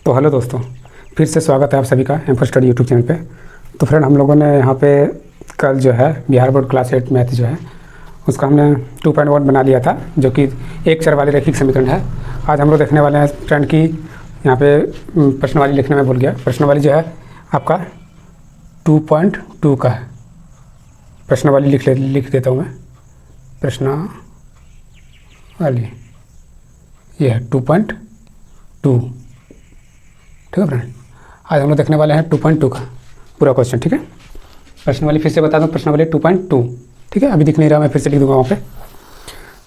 तो हेलो दोस्तों, फिर से स्वागत है आप सभी का aim for study YouTube channel पे। तो फ्रेंड, हम लोगों ने यहाँ पे कल जो है बिहार बोर्ड क्लास 8 मैथ जो है उसका हमने 2.1 बना लिया था, जो कि एक चर वाले रैखिक समीकरण है। आज हम लोग देखने वाले हैं फ्रेंड की यहाँ पे प्रश्नवाली लिखने में भूल गया। प्रश्नवाली जो है आपका 2.2 का है। प्रश्नवाली लिख देता हूँ मैं। प्रश्नवाली ये है 2.2। ठीक है फ्रेंड, आज हम लोग देखने वाले हैं 2.2 का पूरा क्वेश्चन। ठीक है, प्रश्नवाली फिर से बता दूं, प्रश्नवाली 2.2। ठीक है, अभी दिख नहीं रहा, मैं फिर से लिख दूंगा वहाँ पे।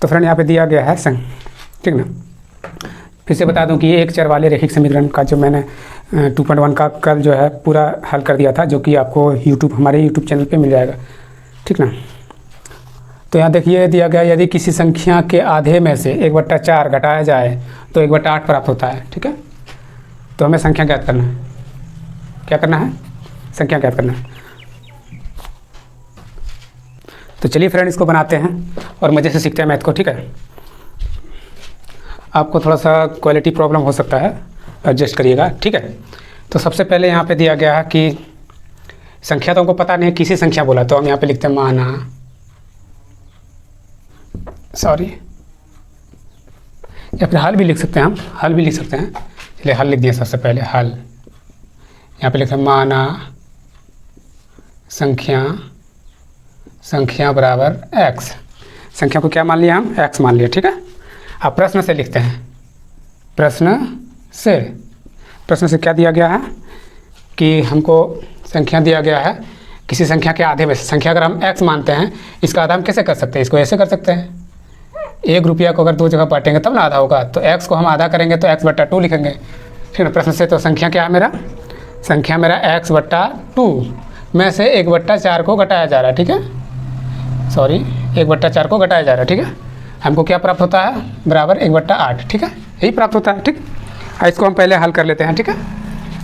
तो फ्रेंड यहाँ पे दिया गया है ठीक ना। फिर से बता दूं कि ये एक चर वाले रैखिक समीकरण का जो मैंने 2.1 का कल जो है पूरा हल कर दिया था, जो कि आपको हमारे यूट्यूब चैनल पर मिल जाएगा। ठीक ना। तो यहाँ देखिए दिया गया, यदि किसी संख्या के आधे में से 1/4 घटाया जाए तो 1/8 प्राप्त होता है। ठीक है, तो हमें संख्या ज्ञात करना है। क्या करना है? संख्या ज्ञात करना है। तो चलिए फ्रेंड, इसको बनाते हैं और मज़े से सीखते हैं मैथ को। ठीक है, आपको थोड़ा सा क्वालिटी प्रॉब्लम हो सकता है, एडजस्ट करिएगा। ठीक है, तो सबसे पहले यहाँ पे दिया गया है कि संख्या तो हमको पता नहीं है, किसी संख्या बोला, तो हम यहाँ पे लिखते हैं माना, सॉरी, या फिर हल भी लिख सकते हैं, हम हल भी लिख सकते हैं। चलिए हल लिख दिया सबसे पहले, हल। यहाँ पे लिखते हैं माना संख्या बराबर x। संख्या को क्या मान लिया हम? x मान लिया। ठीक है, अब प्रश्न से लिखते हैं। प्रश्न से क्या दिया गया है कि हमको संख्या दिया गया है किसी संख्या के आधे में से। संख्या अगर हम x मानते हैं, इसका आधा हम कैसे कर सकते हैं? इसको ऐसे कर सकते हैं, 1 रुपया को अगर 2 जगह बांटेंगे तब ना आधा होगा, तो x को हम आधा करेंगे तो x/2 लिखेंगे। ठीक है, प्रश्न से। तो संख्या क्या है मेरा? संख्या मेरा x/2 में से 1/4 को घटाया जा रहा है। ठीक है, सॉरी, 1/4 को घटाया जा रहा है। ठीक है, हमको क्या प्राप्त होता है? बराबर 1/8। ठीक है, यही प्राप्त होता है। ठीक, इसको हम पहले हल कर लेते हैं। ठीक है,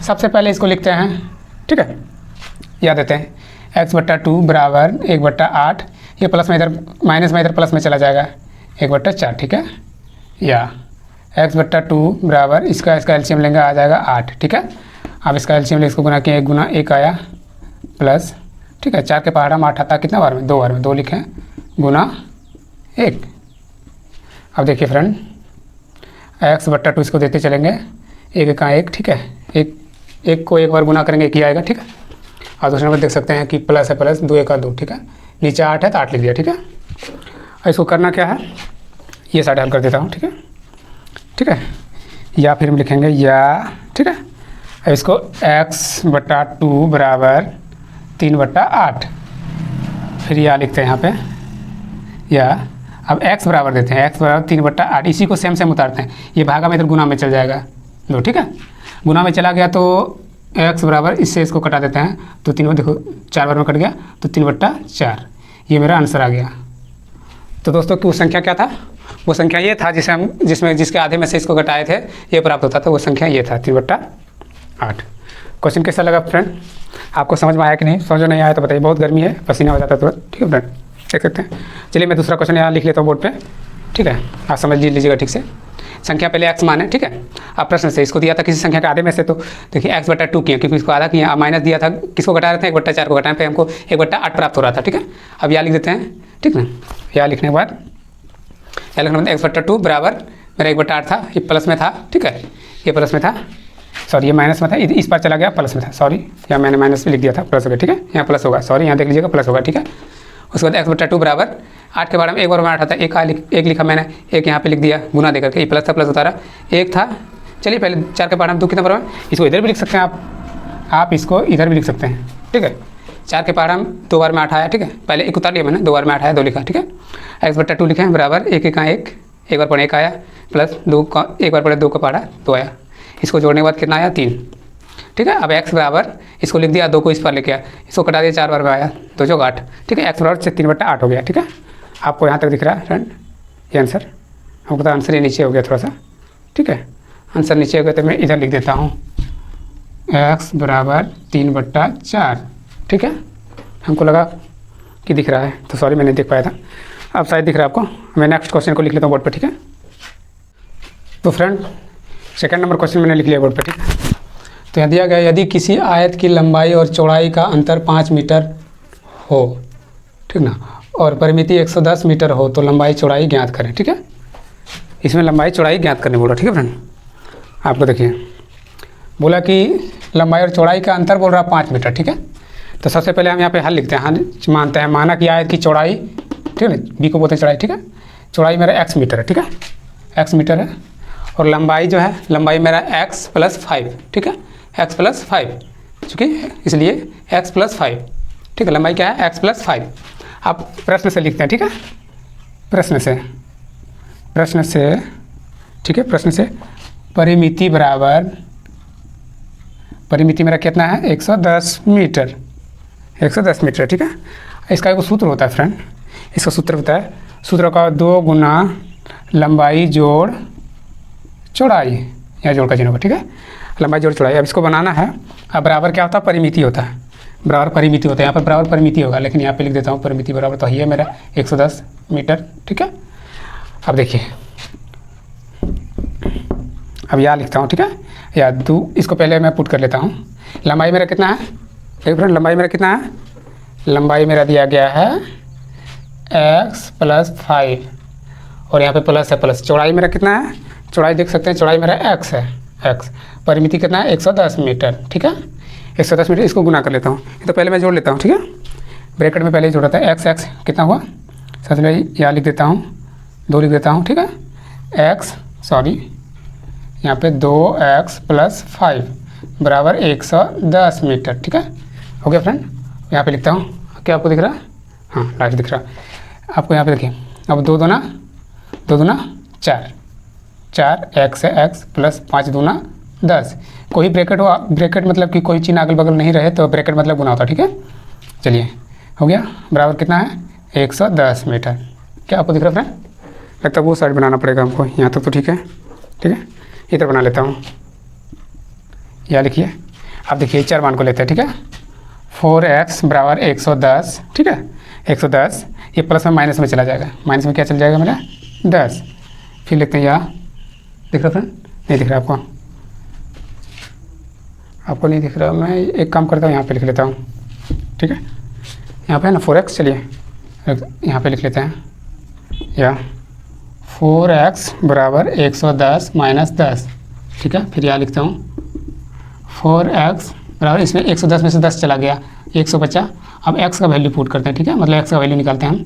सबसे पहले इसको लिखते हैं। ठीक है, याद देते हैं, x/2 बराबर 1/8। ये प्लस में इधर, माइनस में इधर प्लस में चला जाएगा, 1/4। ठीक है, या x/2 बराबर इसका एलसीएम लेंगे, आ जाएगा 8। ठीक है, अब इसका एलसीएम ले, इसको गुना किया, 1 गुना 1 आया प्लस, ठीक है, 4 के पहाड़ा में 8 आता है, कितना बार में? 2 बार में, 2 लिखें गुना 1। अब देखिए फ्रेंड, x/2 इसको देते चलेंगे, 1 का 1। ठीक है, एक को 1 बार गुना करेंगे, 1 ही आएगा। ठीक है, और दूसरे नंबर देख सकते हैं कि प्लस है, प्लस 2 का 2। ठीक है, नीचे 8 है तो 8 लिख दिया। ठीक है, इसको करना क्या है, ये साइड हल कर देता हूँ। ठीक है, ठीक है, या फिर हम लिखेंगे या, ठीक है, इसको x/2 बराबर 3/8, फिर या लिखते हैं यहाँ पे, या अब x बराबर देते हैं, x बराबर 3/8। इसी को सेम उतारते हैं, ये भागा में इधर गुना में चल जाएगा 2। ठीक है, गुना में चला गया तो x बराबर, इससे इसको कटा देते हैं तो 3, देखो 4 बार में कट गया तो 3/4। ये मेरा आंसर आ गया। तो दोस्तों वो संख्या क्या था? वो संख्या ये था जिसके आधे में से इसको घटाए थे, ये प्राप्त होता था। वो संख्या ये था 3/8। क्वेश्चन कैसा लगा फ्रेंड? आपको समझ में आया कि नहीं? समझ नहीं आया तो बताइए, बहुत गर्मी है, पसीना हो जाता है तुरंत। ठीक है फ्रेंड, देख सकते हैं। चलिए मैं दूसरा क्वेश्चन यहाँ लिख लेता हूँ बोर्ड पे। ठीक है, आप समझ लीजिएगा ठीक से। संख्या पहले x माने। ठीक है, अब प्रश्न से इसको दिया था किसी संख्या के आधे में से, तो देखिए x/2 किया, क्योंकि इसको आधा किया, माइनस दिया था, किसको घटा रहे थे? 1/4 को घटाने पे हमको 1/8 प्राप्त हो रहा था। ठीक है, अब यहाँ लिख देते हैं। ठीक ना, यहाँ लिखने के बाद x/2 बराबर मेरा 1/8 था, ये प्लस में था। ठीक है, ये प्लस में था, सॉरी ये माइनस में था, इस बार चला गया प्लस में था, सॉरी, यहाँ मैंने माइनस भी लिख दिया था, प्लस हो गया। ठीक है, यहाँ प्लस होगा, सॉरी यहाँ देख लीजिएगा प्लस होगा। ठीक है, उसके बाद x/2 बराबर 8 के बारे में 1 बार में 8 आता है, 1 लिखा मैंने, 1 यहाँ पे लिख दिया गुना देकर के, ये प्लस था, प्लस उतारा, 1 था। चलिए पहले 4 के पहाड़ा में 2 कितना बार में, इसको इधर भी लिख सकते हैं आप इसको इधर भी लिख सकते हैं। ठीक है, 4 के पहाड़ा में 2 बार में 8 आया। ठीक है, पहले 1 उतार लिया मैंने, 2 बार में 8 आया, 2 लिखा। ठीक है, x/2 लिखे बराबर 1 का 1, 1 बार पढ़े 1 आया, प्लस 2 का 1 बार पढ़े 2 का पहाड़ा 2 आया, इसको जोड़ने के बाद कितना आया? 3। ठीक है, अब x बराबर, इसको लिख दिया, 2 को इस पर लेके आया, इसको कटा दिया, 4 बार में आया, 2 चौक 8। ठीक है, x बराबर 3/8 हो गया। ठीक है, आपको यहाँ तक दिख रहा है फ्रेंड ये आंसर? हमको तो आंसर ये नीचे हो गया थोड़ा सा। ठीक है, आंसर नीचे हो गया तो मैं इधर लिख देता हूँ, x बराबर 3/4। ठीक है, हमको लगा कि दिख रहा है, तो सॉरी मैं नहीं देख पाया था, अब शायद दिख रहा है आपको। मैं नेक्स्ट क्वेश्चन को लिख लेता हूँ बोर्ड पर। ठीक है, तो फ्रेंड सेकंड नंबर क्वेश्चन मैंने लिख लिया बोर्ड पर। ठीक है, तो यहाँ दिया गया यदि किसी आयत की लंबाई और चौड़ाई का अंतर 5 मीटर हो, ठीक ना, और परिमिति 110 मीटर हो तो लंबाई चौड़ाई ज्ञात करें। ठीक है, इसमें लंबाई चौड़ाई ज्ञात करने बोला। ठीक है फ्रेंड, आपको देखिए बोला कि लंबाई और चौड़ाई का अंतर बोल रहा है 5 मीटर। ठीक है, तो सबसे पहले हम यहाँ पे हल लिखते हैं। मानते हैं, माना कि आयत की चौड़ाई, ठीक है ना, बी को बोलते हैं चौड़ाई। ठीक है, चौड़ाई मेरा x मीटर है। ठीक है, x मीटर है, और लंबाई जो है, लंबाई मेरा x + 5। ठीक है, x + 5, चूँकि इसलिए x + 5। ठीक है, लंबाई क्या है, x + 5। आप प्रश्न से लिखते हैं। ठीक है, प्रश्न से, ठीक है, प्रश्न से परिमिति बराबर, परिमिति मेरा कितना है, 110 मीटर, 110 मीटर। ठीक है, इसका एक सूत्र होता है फ्रेंड, इसका सूत्र होता है, सूत्र का 2 गुना लंबाई जोड़ चौड़ाई, या जोड़ का चिन्ह होगा। ठीक है, लंबाई जोड़ चौड़ाई। अब इसको बनाना है, अब बराबर क्या होता है, परिमिति होता है, बराबर परिमिति होता है। यहाँ पर बराबर परिमिति होगा, लेकिन यहाँ पे लिख देता हूँ परिमिति बराबर, तो ये मेरा 110 मीटर। ठीक है, अब देखिए, अब यहाँ लिखता हूँ। ठीक है, या इसको पहले मैं पुट कर लेता हूँ। लंबाई मेरा कितना है, देखिए फ्रेंड, लंबाई मेरा कितना है, लंबाई मेरा दिया गया है x + 5, और यहाँ पे प्लस है, प्लस। चौड़ाई मेरा कितना है, चौड़ाई देख सकते हैं, चौड़ाई मेरा x है, x। परिमिति कितना है, 110 मीटर। ठीक है, 110 मीटर, इसको गुना कर लेता हूँ। तो पहले मैं जोड़ लेता हूँ। ठीक है, ब्रैकेट में पहले ही जोड़ा था, x कितना हुआ, सबसे पहले यहाँ लिख देता हूँ, 2 लिख देता हूँ। ठीक है, यहाँ पे 2x + 5 बराबर 110 मीटर। ठीक है, हो गया फ्रेंड। यहाँ पे लिखता हूँ, क्या आपको दिख रहा है, हाँ लाइट दिख रहा है आपको। यहाँ पे देखिए, अब 2 दूना 4, 4x है, x + 5 दूना 10। कोई ब्रैकेट हो, ब्रैकेट मतलब कि कोई चिन्ह अगल बगल नहीं रहे तो ब्रैकेट मतलब गुना होता है। ठीक है, चलिए हो गया, बराबर कितना है, 110 मीटर। क्या आपको दिख रहा है फ्रेंड, लगता है वो साइड बनाना पड़ेगा हमको, यहाँ तक तो ठीक है। ठीक है, इधर बना लेता हूँ, यहाँ लिखिए। अब देखिए 4 मान को लेते हैं। ठीक है, 4x बराबर 110। ठीक है, 110, ये प्लस में माइनस में चला जाएगा, माइनस में क्या चल जाएगा मेरा, 10। फिर लिखते हैं यहाँ, दिख रहा फ्रेंड, नहीं दिख रहा आपको, आपको नहीं दिख रहा। मैं एक काम करता हूँ, यहाँ पे लिख लेता हूँ। ठीक है, यहाँ पे है ना 4x, चलिए यहाँ पे लिख लेते हैं, या 4x बराबर 110 - 10। ठीक है, फिर यहाँ लिखता हूँ 4x बराबर, इसमें 110 में से 10 चला गया, 100 बचा। अब x का वैल्यू पुट करते हैं। ठीक है, मतलब x का वैल्यू निकालते हैं हम,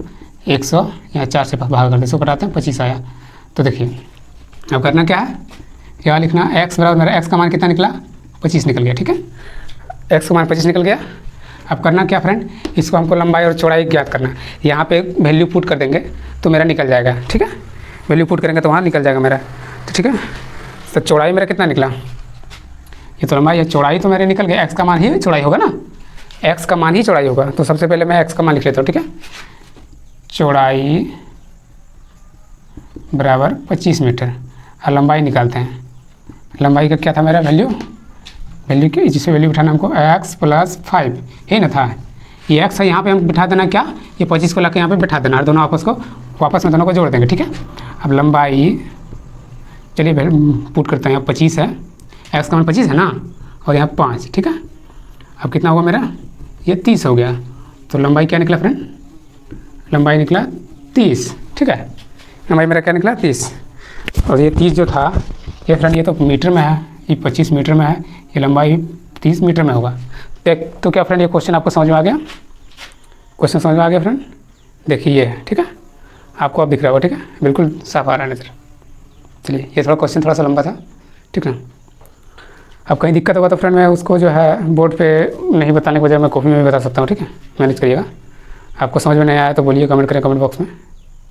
100 यहाँ 4 से भाग करते हैं, 100 कटाते हैं, 25 आया। तो देखिए अब करना क्या है, यहाँ लिखना x बराबर, मेरा x का मान कितना निकला, 25 निकल गया। ठीक है, x का मान 25 निकल गया। अब करना क्या फ्रेंड, इसको हमको लंबाई और चौड़ाई ज्ञात करना है। यहाँ पे वैल्यू पुट कर देंगे तो मेरा निकल जाएगा। ठीक है, वैल्यू पुट करेंगे तो वहाँ निकल जाएगा मेरा। तो ठीक है, तो चौड़ाई मेरा कितना निकला, ये तो लंबाई है, चौड़ाई तो मेरे निकल गया, x का मान ही चौड़ाई होगा ना, x का मान ही चौड़ाई होगा। तो सबसे पहले मैं x का मान लिख लेता हूँ। ठीक है, चौड़ाई बराबर 25 मीटर, और लंबाई निकालते हैं। लंबाई का क्या था मेरा वैल्यू, वैल्यू की जिससे वैल्यू बिठाना हमको x + 5 ही ना था, ये x है, यहाँ पे हम बिठा देना क्या, ये 25 को ला के यहाँ पे बिठा देना, और दोनों आपस में दोनों को जोड़ देंगे। ठीक है, अब लंबाई, चलिए पुट करते हैं, यहाँ 25 है, x का मान 25 है ना, और यहाँ 5। ठीक है, अब कितना होगा मेरा, ये 30 हो गया। तो लंबाई क्या निकला फ्रेंड, लंबाई निकला 30। ठीक है, लंबाई मेरा क्या निकला, 30। और ये 30 जो था, ये फ्रेंड ये तो मीटर में है, ये 25 मीटर में है, ये लंबाई 30 मीटर में होगा। तो क्या फ्रेंड ये क्वेश्चन आपको समझ में आ गया, क्वेश्चन समझ में आ गया फ्रेंड, देखिए ये है। ठीक है, आपको अब दिख रहा होगा। ठीक है, बिल्कुल साफ आ रहा है नजर। चलिए, ये थोड़ा क्वेश्चन थोड़ा सा लंबा था। ठीक है, अब कहीं दिक्कत होगा तो फ्रेंड मैं उसको जो है बोर्ड पे नहीं बताने के बजाय मैं कॉपी में भी बता सकता हूँ। ठीक है, मैनेज करिएगा। आपको समझ में नहीं आया तो बोलिए, कमेंट करें कमेंट बॉक्स में।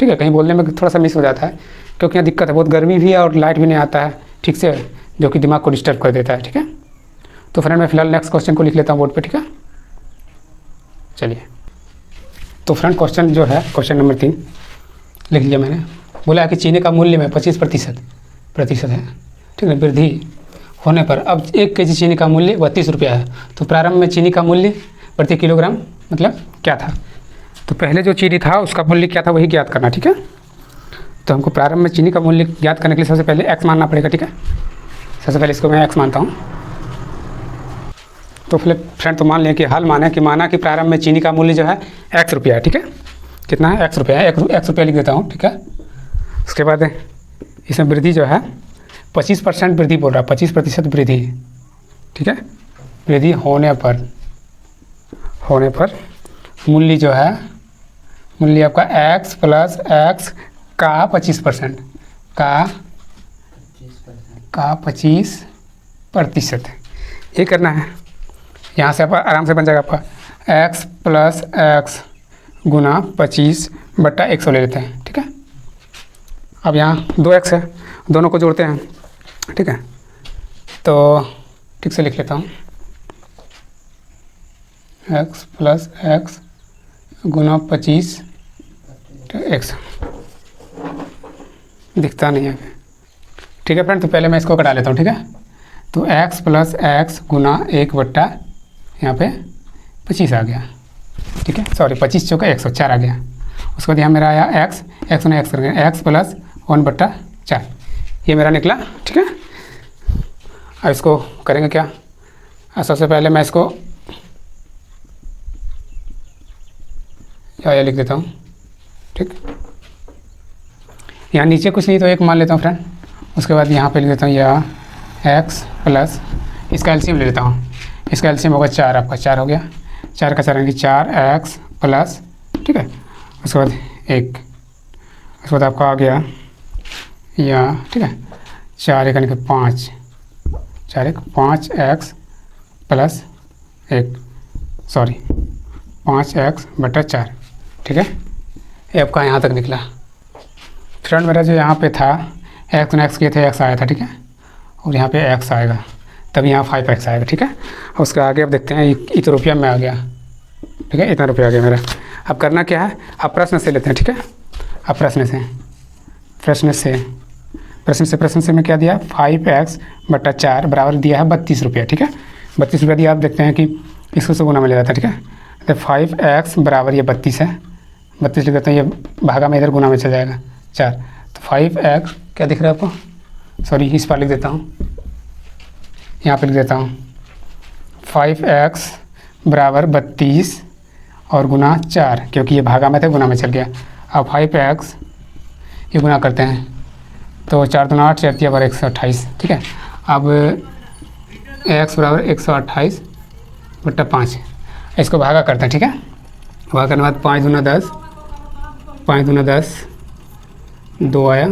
ठीक है, कहीं बोलने में थोड़ा सा मिस हो जाता है, क्योंकि यहाँ दिक्कत है, बहुत गर्मी भी है और लाइट भी नहीं आता है ठीक से, जो कि दिमाग को डिस्टर्ब कर देता है। ठीक है, तो फ्रेंड मैं फिलहाल नेक्स्ट क्वेश्चन को लिख लेता हूँ बोर्ड पे। ठीक है, चलिए, तो फ्रेंड क्वेश्चन जो है, क्वेश्चन नंबर 3 लिख लिया मैंने। बोला कि चीनी का मूल्य में 25% है। ठीक है, वृद्धि होने पर अब 1 केजी चीनी का मूल्य 32 रुपया है। तो प्रारंभ में चीनी का मूल्य प्रति किलोग्राम मतलब क्या था, तो पहले जो चीनी था उसका मूल्य क्या था वही ज्ञात करना। ठीक है, तो हमको प्रारंभ में चीनी का मूल्य ज्ञात करने के लिए सबसे पहले x मानना पड़ेगा। ठीक है, सबसे पहले इसको मैं x मानता हूँ। तो फिर फ्रेंड तो मान लें कि हल माना कि प्रारंभ में चीनी का मूल्य जो है x रुपया है, ठीक है, कितना है x रुपया है, x रुपया लिख देता हूँ, ठीक है। उसके बाद इसमें वृद्धि जो है 25% वृद्धि बोल रहा है, 25% वृद्धि, ठीक है, वृद्धि होने पर मूल्य जो है, मूल्य आपका x प्लस x का 25% का 25%, ये करना है। यहाँ से आपका आराम से बन जाएगा आपका x प्लस x गुना 25/100 ले लेते हैं, ठीक है। अब यहाँ 2x है, दोनों को जोड़ते हैं, ठीक है। तो ठीक से लिख लेता हूँ, x प्लस x गुना 25/100 दिखता नहीं है, ठीक है फ्रेंड। तो पहले मैं इसको कटा लेता हूँ, ठीक है। तो x प्लस x गुना 1 यहाँ पे 25 आ गया, ठीक है, सॉरी 25 चौका 104 आ गया। उसके बाद यहाँ मेरा आया x गुना x कर गया, x प्लस 1/4, ये मेरा निकला, ठीक है। अब इसको करेंगे क्या, सबसे पहले मैं इसको या लिख देता हूँ, ठीक। यहाँ नीचे कुछ नहीं तो 1 मान लेता हूँ फ्रेंड। उसके बाद यहाँ पे लिख देता हूँ यह x प्लस, इसका एलसीएम ले लेता हूँ, इसका एलसीएम होगा 4, आपका 4 हो गया, 4 का 4 यानी 4x प्लस, ठीक है। उसके बाद 1, उसके बाद आपका आ गया यह, ठीक है, 4 यानी कि 5, 4 5x प्लस 1, सॉरी 5x/4, ठीक है। ये आपका यहाँ तक निकला फ्रेंड। मेरा जो यहाँ पे था x गुना x किए थे, x आया था, ठीक है, और यहाँ पे x आएगा, तब यहाँ 5x आएगा, ठीक है। और उसके आगे अब देखते हैं इतना रुपया में आ गया, ठीक है, इतना रुपया आ गया मेरा। अब करना क्या है, अब प्रश्न से लेते हैं, ठीक है। अब प्रश्न से मैं क्या दिया, 5x/4 बराबर दिया है 32 रुपया, ठीक है। 32 रुपया दिया, आप देखते हैं कि इसको से गुना में ले जाता है, ठीक है। तो 5x बराबर ये 32 है, 32 लिख देते हैं, ये भागा में इधर गुना में चल जाएगा 4, तो 5x क्या दिख रहा है आपको, सॉरी इस पर लिख देता हूँ, यहाँ पे लिख देता हूँ 5x बराबर 32 और गुना 4, क्योंकि ये भागा में था गुना में चल गया। अब 5x ये गुना करते हैं तो 4 दूना 8, 4 बराबर 128, ठीक है। अब x बराबर 128/5, इसको भागा करते हैं, ठीक है। भागा करने के बाद 5 दूना 10, 5 दूना 10, 2 आया,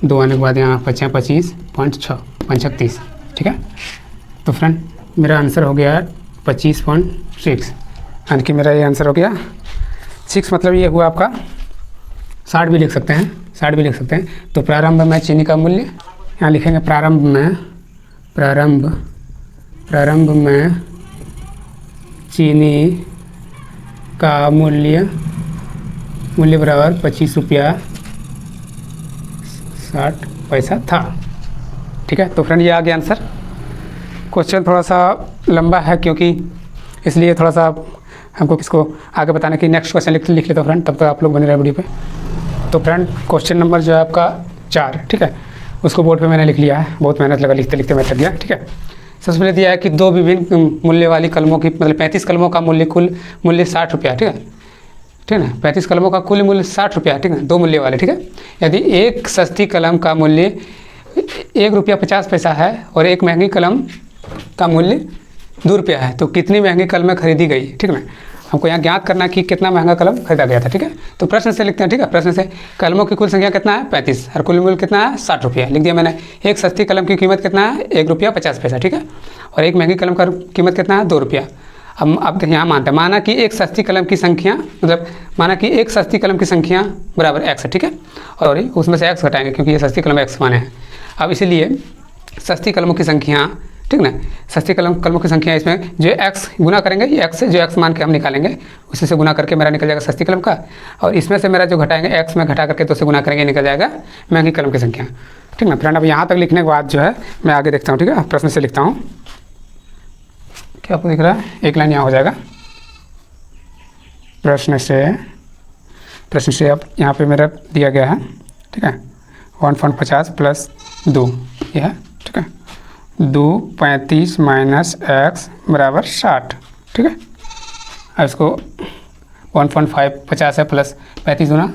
2 आने के बाद यहाँ 25 25.6, 35, ठीक है। तो फ्रेंड मेरा आंसर हो गया 25.6, यानी कि मेरा ये आंसर हो गया 6, मतलब ये हुआ आपका 60 भी लिख सकते हैं, 60 भी लिख सकते हैं। तो प्रारंभ में चीनी का मूल्य यहाँ लिखेंगे, प्रारंभ में चीनी का मूल्य बराबर 25 रुपया 60 पैसा था, ठीक है। तो फ्रेंड ये आ गया आंसर। क्वेश्चन थोड़ा सा लंबा है, क्योंकि इसलिए थोड़ा सा हमको इसको आगे बताने की नेक्स्ट क्वेश्चन लिख लेता हूँ फ्रेंड, तब तक आप लोग बने रहे वीडियो पे। तो फ्रेंड क्वेश्चन नंबर जो है आपका 4, ठीक है, उसको बोर्ड पे मैंने लिख लिया है, बहुत मेहनत लगा, लिखते लिखते मैं थक गया, ठीक है। सबसे पहले दिया है कि 2 विभिन्न मूल्य वाली कलमों की, मतलब 35 कलमों का कुल मूल्य 60 रुपया, ठीक है, ठीक है ना। 35 कलमों का कुल मूल्य 60 रुपया, ठीक है, 2 मूल्य वाले, ठीक है। यदि एक सस्ती कलम का मूल्य 1 रुपया 50 पैसा है और एक महंगी कलम का मूल्य 2 रुपया है, तो कितनी महंगी कलमें खरीदी गई, ठीक है ना। हमको यहाँ ज्ञात करना कि कितना महंगा कलम खरीदा गया था, ठीक है। तो प्रश्न से लिखते हैं, ठीक है। प्रश्न से कलमों की कुल संख्या कितना है 35 और कुल मूल्य कितना है 60 रुपया, लिख दिया मैंने। एक सस्ती कलम की कीमत कितना है 1 रुपया 50 पैसा, ठीक है, और एक महंगी कलम का कीमत कितना है 2 रुपया। अब यहाँ मानते हैं, माना कि एक सस्ती कलम की संख्या, मतलब माना कि एक सस्ती कलम की संख्या बराबर x है, ठीक है, और उसमें से x घटाएंगे क्योंकि ये सस्ती कलम x माने हैं। अब इसीलिए सस्ती कलमों की संख्या, ठीक ना, सस्ती कलमों की संख्या, इसमें जो x गुना करेंगे, ये x जो x मान के हम निकालेंगे उसी से गुना करके मेरा निकल जाएगा सस्ती कलम का, और इसमें से मेरा जो घटाएंगे x में घटा करके 2 से गुना करेंगे, निकल जाएगा महंगी कलम की संख्या, ठीक ना फ्रेंड। अब यहाँ तक लिखने के बाद जो है मैं आगे देखता हूँ, ठीक है। प्रश्न से लिखता हूँ, क्या आपको दिख रहा है, एक लाइन यहाँ हो जाएगा। प्रश्न से अब यहाँ पे मेरा दिया गया है, ठीक है, 1.50 + 2 ये है, ठीक है, 2 35 माइनस एक्स बराबर 60, ठीक है। अब इसको 1.5 50 है प्लस 35 गुना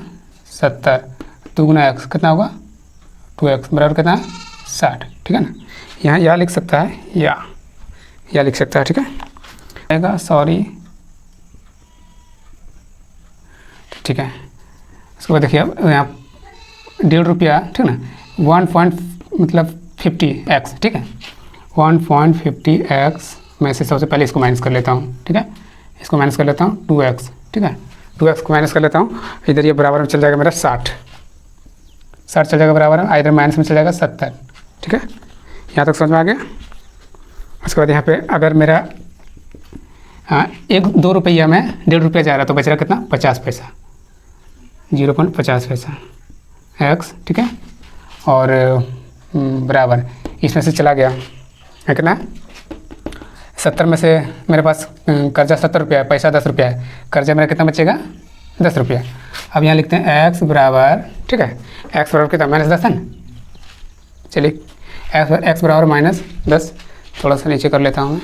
70, 2 गुना एक्स कितना होगा 2x बराबर कितना है 60, ठीक है ना। यहाँ या लिख सकता है या लिख सकता है, ठीक है आएगा, सॉरी, ठीक है। उसके बाद देखिए अब यहाँ ₹1.5, ठीक ना, 1.50x, ठीक है। 1.50x मैं से सबसे पहले इसको माइनस कर लेता हूँ, ठीक है। इसको माइनस कर लेता हूँ 2x, ठीक है। 2x को माइनस कर लेता हूँ, इधर ये बराबर में चल जाएगा मेरा 60 चल जाएगा बराबर में, इधर माइनस में चल जाएगा 70, ठीक है। यहाँ तक समझ में आ गया। उसके बाद यहाँ पे अगर मेरा 2 रुपया में ₹1.5 जा रहा तो बच रहा कितना 50 पैसा, 0.50 पैसा x, ठीक है। और बराबर इसमें से चला गया है कितना 70 में से मेरे पास कर्जा 70 रुपया है, पैसा 10 रुपया है, कर्जा मेरा कितना बचेगा 10 रुपया। अब यहाँ लिखते हैं x बराबर, ठीक है, x बराबर कितना -10 है ना, चलिए x बराबर -10, थोड़ा सा नीचे कर लेता हूँ मैं।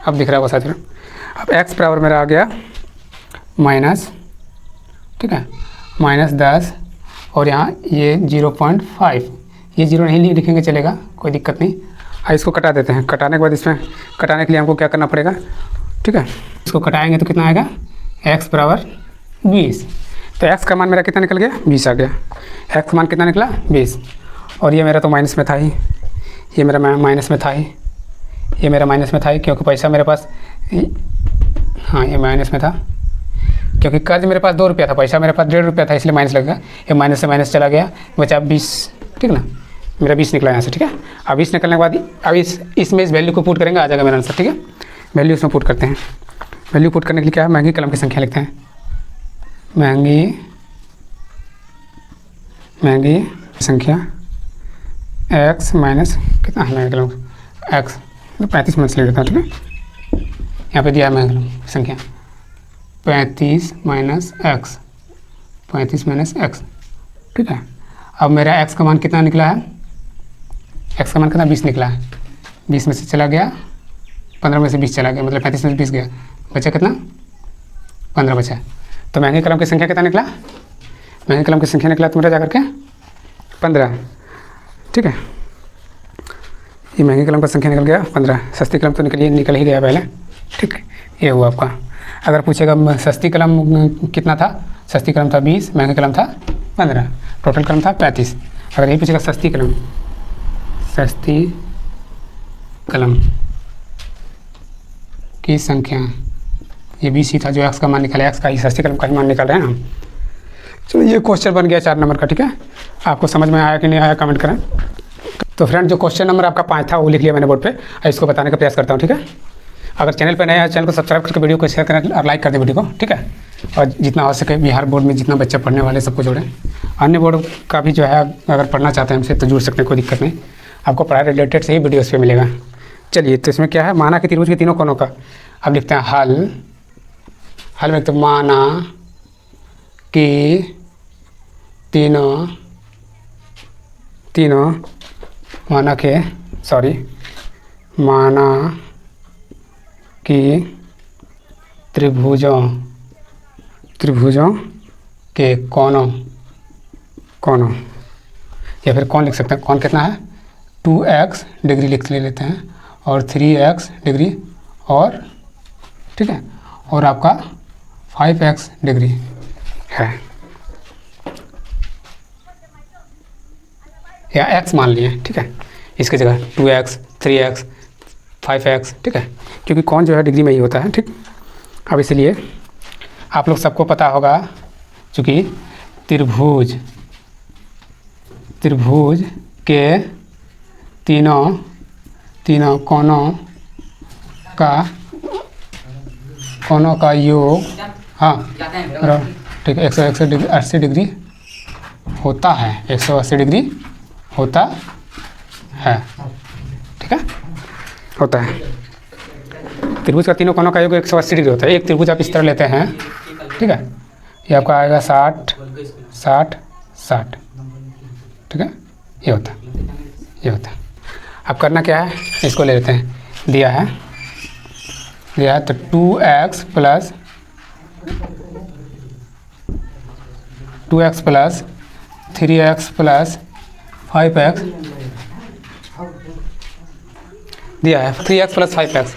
अब दिख रहा होगा साथियों। अब x बराबर मेरा आ गया माइनस, ठीक है, -10 और यहाँ ये 0.5, ये 0 नहीं लिखेंगे चलेगा, कोई दिक्कत नहीं। इसको कटा देते हैं, कटाने के बाद इसमें कटाने के लिए हमको क्या करना पड़ेगा, ठीक है। इसको कटाएंगे तो कितना आएगा x बराबर 20, तो x का मान मेरा कितना निकल गया 20 आ गया। x का मान कितना निकला 20, और ये मेरा तो माइनस में था ही, ये मेरा माइनस में था ही, ये मेरा माइनस में था ही, क्योंकि पैसा मेरे पास, हाँ ये माइनस में था क्योंकि कर्ज मेरे पास 2 रुपया था, पैसा मेरे पास ₹1.5 था, इसलिए माइनस लगेगा। ये माइनस से माइनस चला गया, बचा 20, ठीक ना, मेरा 20 निकला यहाँ से, ठीक है। अब 20 निकलने के बाद अब इसमें इस वैल्यू को पुट करेंगे, आ जाएगा मेरा आंसर, ठीक है। वैल्यू इसमें पुट करते हैं। वैल्यू पुट करने के लिए क्या है, महंगी कलम की संख्या लिखते हैं, महंगी संख्या x माइनस कितना है महंगी कलम x 35 माइनस ले लेता हूँ, ठीक है। यहाँ पे दिया है महंगी कलम की संख्या 35 माइनस x, 35 माइनस x, ठीक है। अब मेरा x का मान कितना निकला है, x का मान कितना 20 निकला है, 20 में से चला गया 15 में से 20 चला गया, मतलब 35 में से 20 गया, बचा कितना 15 बचा। तो महंगी कलम की संख्या कितना निकला, महंगी कलम की संख्या निकला तो मेरा जा करके 15, ठीक है। ये महंगी कलम का संख्या निकल गया 15, सस्ती कलम तो निकल ही गया पहले, ठीक है। ये हुआ आपका। अगर पूछेगा सस्ती कलम कितना था, सस्ती कलम था 20, महंगी कलम था 15, टोटल कलम था 35। अगर यही पूछेगा सस्ती कलम की संख्या, ये 20 ही था जो x का मान निकाला, x का ही सस्ती कलम का ही मान निकाल रहे हैं हम। चलो ये क्वेश्चन बन गया 4 नंबर का, ठीक है। आपको समझ में आया कि नहीं आया कमेंट करें। तो फ्रेंड जो क्वेश्चन नंबर आपका 5 था वो लिख लिया मैंने बोर्ड पे, और इसको बताने का प्रयास करता हूँ, ठीक है। अगर चैनल पर नया है चैनल को सब्सक्राइब करके वीडियो को शेयर करें और लाइक कर दें वीडियो को, ठीक है। और जितना हो सके बिहार बोर्ड में जितना बच्चे पढ़ने वाले सबको जोड़ें। अन्य बोर्ड का भी जो है अगर पढ़ना चाहते हैं हमसे तो जुड़ सकते हैं, कोई दिक्कत नहीं, आपको पढ़ाई रिलेटेड से ही वीडियो पे मिलेगा। चलिए तो इसमें क्या है, माना कि त्रिभुज के तीनों कोनों का, अब लिखते हैं हल में लिखते हैं माना कि तीनों माना कि त्रिभुजों के कोनों या फिर कौन लिख सकते हैं, कौन कितना है 2x डिग्री ले लेते हैं और 3x डिग्री और, ठीक है, और आपका 5x डिग्री है, या x मान लिए, ठीक है। इसकी जगह 2x 3x 5x, ठीक है, क्योंकि कौन जो है डिग्री में ही होता है, ठीक। अब इसलिए आप लोग सबको पता होगा चूँकि त्रिभुज के तीनों कोनों का योग, हाँ ठीक है, 180 डिग्री होता है, 180 डिग्री होता है, ठीक है, होता है। त्रिभुज का तीनों कोनों का योग 180 डिग्री होता है। एक त्रिभुज आप इस तरह लेते हैं, ठीक है, ये आपका आएगा 60 60 60, ठीक है, ये होता है, ये होता है। अब करना क्या है, इसको ले लेते हैं, दिया है तो 2x plus 3x plus 5x दिया है। 3x प्लस 5x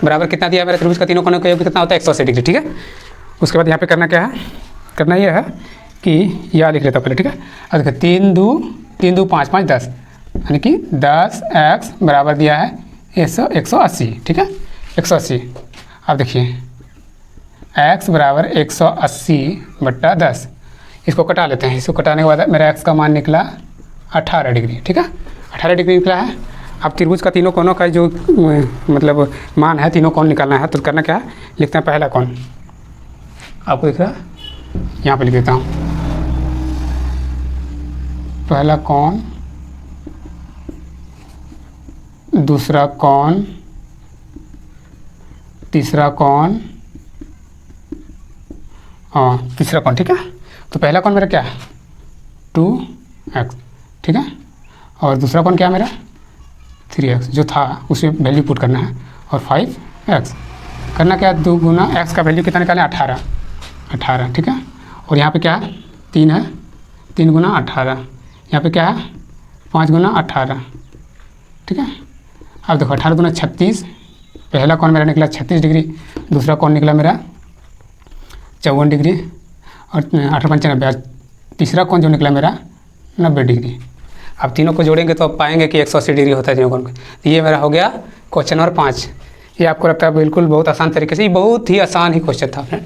बराबर कितना दिया है मेरे त्रिभुज का तीनों कोनों का योग कितना होता है 180 डिग्री, ठीक है। उसके बाद यहाँ पे करना क्या है, करना ये है कि यह लिख लेता हूँ पहले, ठीक है। अब देखो 3 2 5 5 10 यानी कि 10x बराबर दिया है 180, ठीक है, 180। अब देखिए x बराबर 180/10, इसको कटा लेते हैं। इसको कटाने के बाद मेरा x का मान निकला 18 डिग्री, ठीक है, 18 डिग्री निकला है। अब त्रिभुज का तीनों कोनों का जो मतलब मान है, तीनों कोण निकालना है, तो करना क्या है, लिखते हैं पहला कोण, आपको दिख रहा है, यहाँ पे लिख देता हूँ पहला कोण, दूसरा कोण, तीसरा कोण और तीसरा कोण, ठीक है। तो पहला कोण मेरा क्या है 2x, ठीक है, और दूसरा कोण क्या है मेरा 3x जो था उसमें वैल्यू पुट करना है, और 5x करना क्या है, 2 गुना x का वैल्यू कितना निकालें 18, ठीक है। और यहाँ पे क्या है 3 है, 3 गुना 18, यहाँ पे क्या है 5 गुना 18, ठीक है। अब देखो 18 गुना 36, पहला कोण मेरा निकला 36 डिग्री, दूसरा कोण निकला मेरा 54 डिग्री, और 18 5 90, तीसरा कोण जो निकला मेरा 90 डिग्री। अब तीनों को जोड़ेंगे तो आप पाएंगे कि 180 डिग्री होता है तीनों कोण का। ये मेरा हो गया क्वेश्चन नंबर 5। ये आपको लगता है बिल्कुल बहुत आसान तरीके से, ये बहुत ही आसान ही क्वेश्चन था फ्रेंड,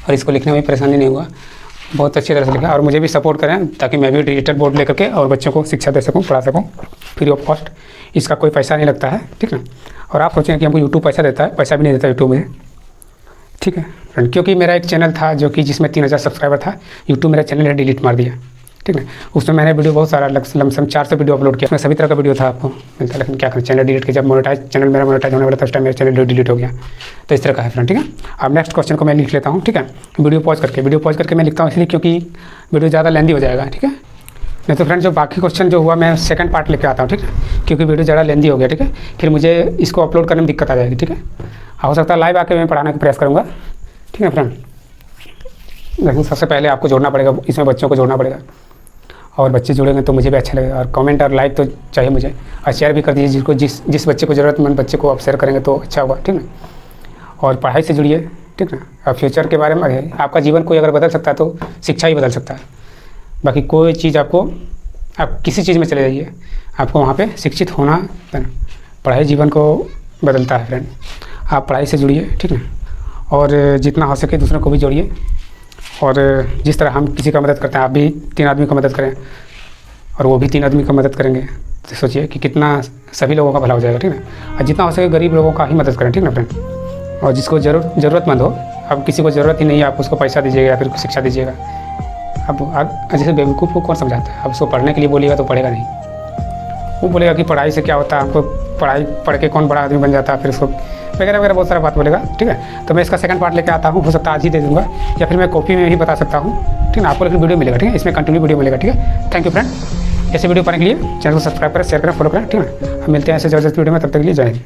और इसको लिखने में परेशानी नहीं हुआ, बहुत अच्छी तरह से लिखा। और मुझे भी सपोर्ट करें ताकि मैं भी डिजिटल बोर्ड लेकर के और बच्चों को शिक्षा दे सकूं, पढ़ा सकूं फ्री ऑफ कॉस्ट। इसका कोई पैसा नहीं लगता है, ठीक है। और आप सोचें कि हमको यूट्यूब पैसा देता है, पैसा भी नहीं देता यूट्यूब मुझे, ठीक है फ्रेंड। क्योंकि मेरा एक चैनल था जो कि जिसमें 3000 सब्सक्राइबर था, यूट्यूब मेरा चैनल ने डिलीट मार दिया, ठीक है। उसमें मैंने वीडियो बहुत सारा लमसम 400 वीडियो अपलोड किया, उसमें सभी तरह का वीडियो था आपको मिलता, लेकिन क्या करें, चैनल डिलीट किया। जब चैनल मेरा मोनेटाइज होने वाला था उस टाइम मेरा चैनल डिलीट हो गया। तो इस तरह का है फ्रेंड, ठीक है। अब नेक्स्ट क्वेश्चन को मैं लिख लेता हूँ, ठीक है, वीडियो पॉज करके मैं लिखता हूँ, इसलिए क्योंकि वीडियो ज़्यादा लेंदी हो जाएगा, ठीक है। नहीं तो फ्रेंड जो बाकी क्वेश्चन जो हुआ मैं सेकंड पार्ट लेके आता हूँ, ठीक है, क्योंकि वीडियो ज़्यादा लेंदी हो गया, ठीक है। फिर मुझे इसको अपलोड करने में दिक्कत आ जाएगी, ठीक है। हो सकता है लाइव आके मैं पढ़ाने का प्रयास करूँगा, ठीक है फ्रेंड। लेकिन सबसे पहले आपको जोड़ना पड़ेगा, इसमें बच्चों को जोड़ना पड़ेगा, और बच्चे जुड़ेंगे तो मुझे भी अच्छा लगेगा। और कमेंट और लाइक तो चाहिए मुझे, और शेयर भी कर दीजिए, जिसको जिस बच्चे को ज़रूरतमंद बच्चे को आप शेयर करेंगे तो अच्छा होगा, ठीक है। और पढ़ाई से जुड़िए, ठीक है। और फ्यूचर के बारे में आपका जीवन कोई अगर बदल सकता है तो शिक्षा ही बदल सकता है। बाकी कोई चीज़ आपको, आप किसी चीज़ में चले जाइए, आपको वहाँ पे शिक्षित होना, पढ़ाई जीवन को बदलता है फ्रेंड। आप पढ़ाई से जुड़िए, ठीक है, और जितना हो सके दूसरों को भी जोड़िए। और जिस तरह हम किसी का मदद करते हैं, आप भी 3 आदमी का मदद करें और वो भी 3 आदमी का मदद करेंगे, तो सोचिए कि कितना सभी लोगों का भला हो जाएगा, ठीक है। और जितना हो सके गरीब लोगों का ही मदद करें, ठीक ना फ्रेंड। और जिसको ज़रूरतमंद हो, अब किसी को ज़रूरत ही नहीं है, आप उसको पैसा दीजिएगा या फिर शिक्षा दीजिएगा। अब जैसे बेवकूफ़ को कौन समझाता है, अब उसको पढ़ने के लिए बोलिएगा तो पढ़ेगा नहीं, वो बोलेगा कि पढ़ाई से क्या होता है, हमको पढ़ के कौन बड़ा आदमी बन जाता है, फिर उसको वगैरह वगैरह बहुत सारा बात बोलेगा, ठीक है। तो मैं इसका सेकंड पार्ट लेके आता हूँ, हो सकता है आज ही दे दूँगा, या फिर मैं कॉपी में ही बता सकता हूँ, ठीक है। आपको लेकिन वीडियो मिलेगा, ठीक है, इसमें कंटिन्यू वीडियो मिलेगा, ठीक है। Thank you friend. ऐसे वीडियो पाने के लिए चैनल को सब्सक्राइब करें, शेयर करें, फॉलो करें, ठीक है। हम मिलते हैं ऐसे ज़बरदस्त वीडियो में, तब तक के लिए जय हिंद।